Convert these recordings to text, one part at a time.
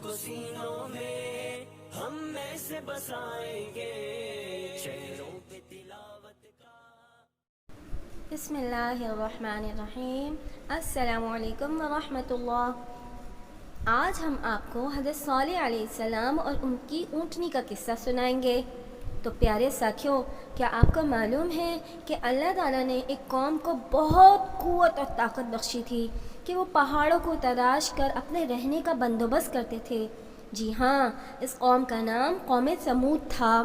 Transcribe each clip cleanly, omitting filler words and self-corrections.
کو سینوں میں ہم میں سے بسائیں گے، چہروں پہ تلاوت کا۔ بسم اللہ الرحمن الرحیم۔ السلام علیکم ورحمۃ اللہ۔ آج ہم آپ کو حضرت صالح علیہ السلام اور ان کی اونٹنی کا قصہ سنائیں گے۔ تو پیارے ساتھیوں، کیا آپ کو معلوم ہے کہ اللہ تعالیٰ نے ایک قوم کو بہت قوت اور طاقت بخشی تھی کہ وہ پہاڑوں کو تراش کر اپنے رہنے کا بندوبست کرتے تھے؟ جی ہاں، اس قوم کا نام قوم سمود تھا۔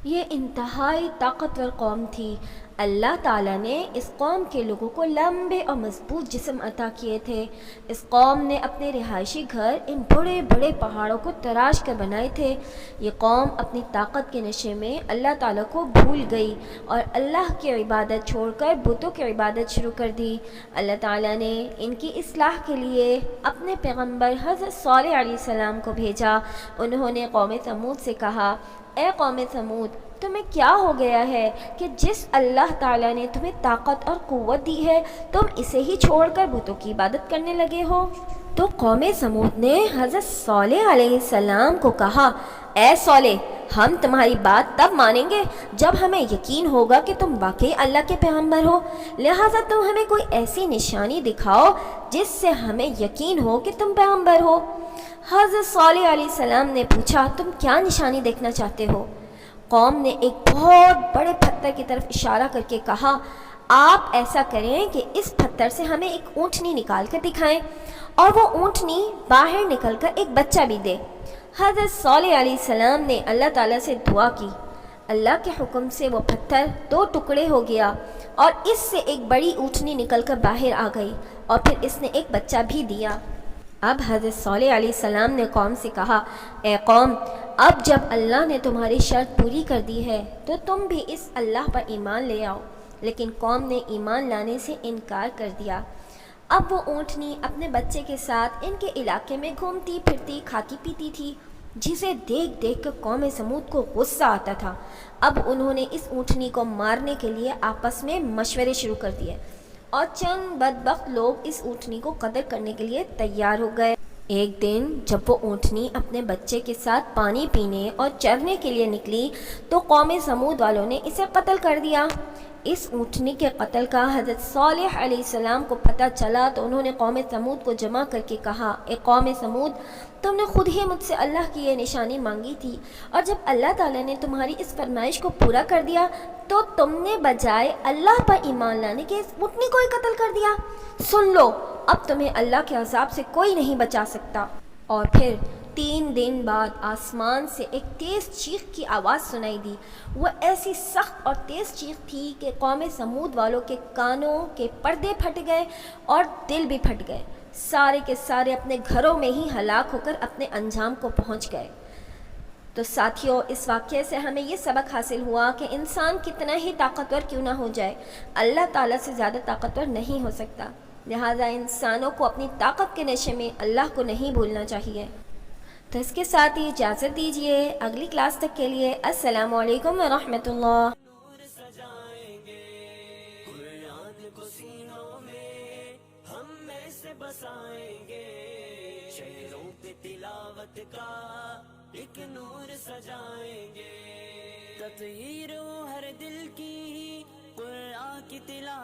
یہ انتہائی طاقتور قوم تھی۔ اللہ تعالیٰ نے اس قوم کے لوگوں کو لمبے اور مضبوط جسم عطا کیے تھے۔ اس قوم نے اپنے رہائشی گھر ان بڑے بڑے پہاڑوں کو تراش کر بنائے تھے۔ یہ قوم اپنی طاقت کے نشے میں اللہ تعالیٰ کو بھول گئی اور اللہ کی عبادت چھوڑ کر بتوں کی عبادت شروع کر دی۔ اللہ تعالیٰ نے ان کی اصلاح کے لیے اپنے پیغمبر حضرت صالح علیہ السلام کو بھیجا۔ انہوں نے قوم سمود سے کہا، اے قوم سمود، تمہیں کیا ہو گیا ہے کہ جس اللہ تعالیٰ نے تمہیں طاقت اور قوت دی ہے تم اسے ہی چھوڑ کر بتوں کی عبادت کرنے لگے ہو؟ تو قوم سمود نے حضرت صالح علیہ السلام کو کہا، اے صالح، ہم تمہاری بات تب مانیں گے جب ہمیں یقین ہوگا کہ تم واقعی اللہ کے پیغمبر ہو، لہٰذا تم ہمیں کوئی ایسی نشانی دکھاؤ جس سے ہمیں یقین ہو کہ تم پیغمبر ہو۔ حضرت صالح علیہ السلام نے پوچھا، تم کیا نشانی دیکھنا چاہتے ہو؟ قوم نے ایک بہت بڑے پتھر کی طرف اشارہ کر کے کہا، آپ ایسا کریں کہ اس پتھر سے ہمیں ایک اونٹنی نکال کر دکھائیں اور وہ اونٹنی باہر نکل کر ایک بچہ بھی دے۔ حضرت صالح علیہ السلام نے اللہ تعالیٰ سے دعا کی۔ اللہ کے حکم سے وہ پتھر 2 ٹکڑے ہو گیا اور اس سے ایک بڑی اونٹنی نکل کر باہر آ گئی اور پھر اس نے ایک بچہ بھی دیا۔ اب حضرت صالح علیہ السلام نے قوم سے کہا، اے قوم، اب جب اللہ نے تمہاری شرط پوری کر دی ہے تو تم بھی اس اللہ پر ایمان لے آؤ۔ لیکن قوم نے ایمان لانے سے انکار کر دیا۔ اب وہ اونٹنی اپنے بچے کے ساتھ ان کے علاقے میں گھومتی پھرتی کھاتی پیتی تھی، جسے دیکھ دیکھ کر قوم سمود کو غصہ آتا تھا۔ اب انہوں نے اس اونٹنی کو مارنے کے لیے آپس میں مشورے شروع کر دیے اور چند بدبخت لوگ اس اونٹنی کو قتل کرنے کے لیے تیار ہو گئے۔ ایک دن جب وہ اونٹنی اپنے بچے کے ساتھ پانی پینے اور چرنے کے لیے نکلی تو قوم سمود والوں نے اسے قتل کر دیا۔ اس اونٹنی کے قتل کا حضرت صالح علیہ السلام کو پتہ چلا تو انہوں نے قوم سمود کو جمع کر کے کہا، اے قوم سمود، تم نے خود ہی مجھ سے اللہ کی یہ نشانی مانگی تھی، اور جب اللہ تعالیٰ نے تمہاری اس فرمائش کو پورا کر دیا تو تم نے بجائے اللہ پر ایمان لانے کے اس اونٹنی کو ہی قتل کر دیا۔ سن لو، اب تمہیں اللہ کے عذاب سے کوئی نہیں بچا سکتا۔ اور پھر 3 دن بعد آسمان سے ایک تیز چیخ کی آواز سنائی دی۔ وہ ایسی سخت اور تیز چیخ تھی کہ قوم سمود والوں کے کانوں کے پردے پھٹ گئے اور دل بھی پھٹ گئے۔ سارے کے سارے اپنے گھروں میں ہی ہلاک ہو کر اپنے انجام کو پہنچ گئے۔ تو ساتھیوں، اس واقعے سے ہمیں یہ سبق حاصل ہوا کہ انسان کتنا ہی طاقتور کیوں نہ ہو جائے، اللہ تعالیٰ سے زیادہ طاقتور نہیں ہو سکتا، لہٰذا انسانوں کو اپنی طاقت کے نشے میں اللہ کو نہیں بھولنا چاہیے۔ تو اس کے ساتھ ہی اجازت دیجیے، اگلی کلاس تک کے لیے السلام علیکم ورحمۃ اللہ۔ نور سجائیں گے، قرآن کو سینوں میں ہم میں سے بسائیں گے، چہروں پہ تلاوت کا ایک نور سجائیں گے، تطہیر ہو ہر دل کی قرآن کی تلاوت